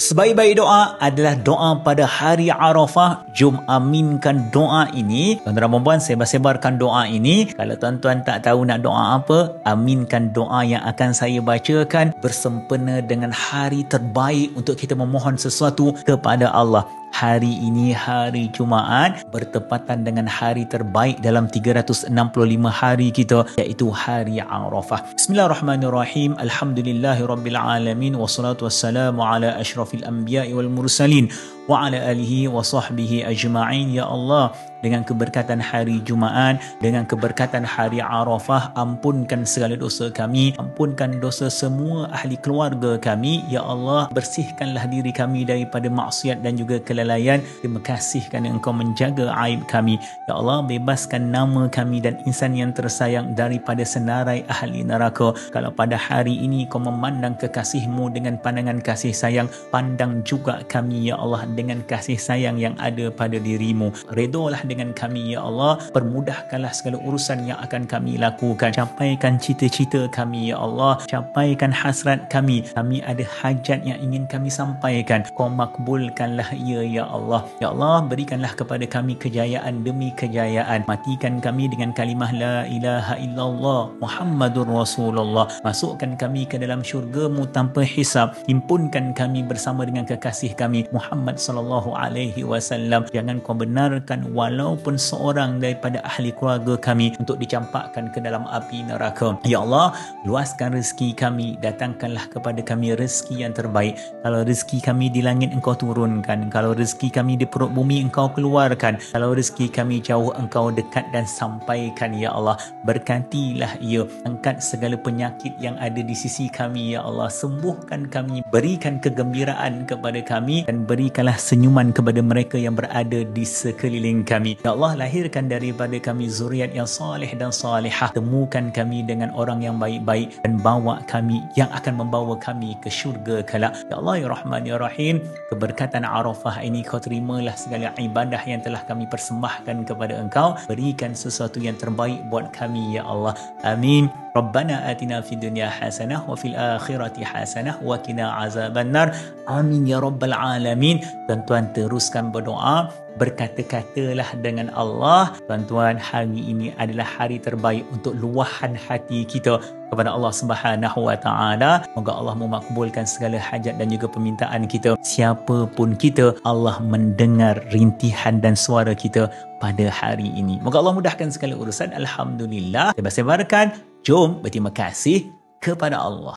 Sebaik-baik doa adalah doa pada hari Arafah. Jom aminkan doa ini. Tuan-tuan dan puan, sebar-sebarkan doa ini. Kalau tuan-tuan tak tahu nak doa apa, aminkan doa yang akan saya bacakan bersempena dengan hari terbaik untuk kita memohon sesuatu kepada Allah. Hari ini hari Jumaat bertepatan dengan hari terbaik dalam 365 hari kita, iaitu hari Arafah. Bismillahirrahmanirrahim. Alhamdulillahirabbil alamin wassalatu wassalamu ala asyrafil anbiya'i wal mursalin wa ala alihi wa sahbihi ajma'in. Ya Allah, dengan keberkatan hari Jumaat, dengan keberkatan hari Arafah, ampunkan segala dosa kami, ampunkan dosa semua ahli keluarga kami. Ya Allah, bersihkanlah diri kami daripada maksiat dan juga kelalaian. Terima kasih kerana Engkau menjaga aib kami. Ya Allah, bebaskan nama kami dan insan yang tersayang daripada senarai ahli neraka. Kalau pada hari ini Kau memandang kekasih-Mu dengan pandangan kasih sayang, pandang juga kami ya Allah dengan kasih sayang yang ada pada diri-Mu. Redolah dengan kami ya Allah, permudahkanlah segala urusan yang akan kami lakukan, capaikan cita-cita kami ya Allah, capaikan hasrat kami. Kami ada hajat yang ingin kami sampaikan, Kau makbulkanlah ia ya Allah. Ya Allah, berikanlah kepada kami kejayaan demi kejayaan. Matikan kami dengan kalimah la ilaha illallah Muhammadur Rasulullah. Masukkan kami ke dalam syurga-Mu tanpa hisab. Himpunkan kami bersama dengan kekasih kami Muhammad sallallahu alaihi wasallam. Jangan Kau benarkan walaupun seorang daripada ahli keluarga kami untuk dicampakkan ke dalam api neraka. Ya Allah, luaskan rezeki kami, datangkanlah kepada kami rezeki yang terbaik. Kalau rezeki kami di langit, Engkau turunkan. Kalau rezeki kami di perut bumi, Engkau keluarkan. Kalau rezeki kami jauh, Engkau dekat dan sampaikan ya Allah. Berkatilah ia, angkat segala penyakit yang ada di sisi kami ya Allah. Sembuhkan kami, berikan kegembiraan kepada kami dan berikanlah senyuman kepada mereka yang berada di sekeliling kami. Ya Allah, lahirkan daripada kami zuriat yang salih dan salihah. Temukan kami dengan orang yang baik-baik dan bawa kami yang akan membawa kami ke syurga kelak. Ya Allah ya Rahman ya Rahim, keberkatan Arafah ini Kau terimalah segala ibadah yang telah kami persembahkan kepada Engkau. Berikan sesuatu yang terbaik buat kami ya Allah. Amin. Rabbana atina fid dunya hasanah wa fil akhirati hasanah wa qina azabannar. Amin ya rabbal alamin. Tuan-tuan teruskan berdoa, berkata-katalah dengan Allah. Tuan-tuan, hari ini adalah hari terbaik untuk luahan hati kita kepada Allah Subhanahu wa taala. Moga Allah memakbulkan segala hajat dan juga permintaan kita. Siapapun kita, Allah mendengar rintihan dan suara kita pada hari ini. Moga Allah mudahkan segala urusan. Alhamdulillah. Sebar-sebarkan. Jom berterima kasih kepada Allah.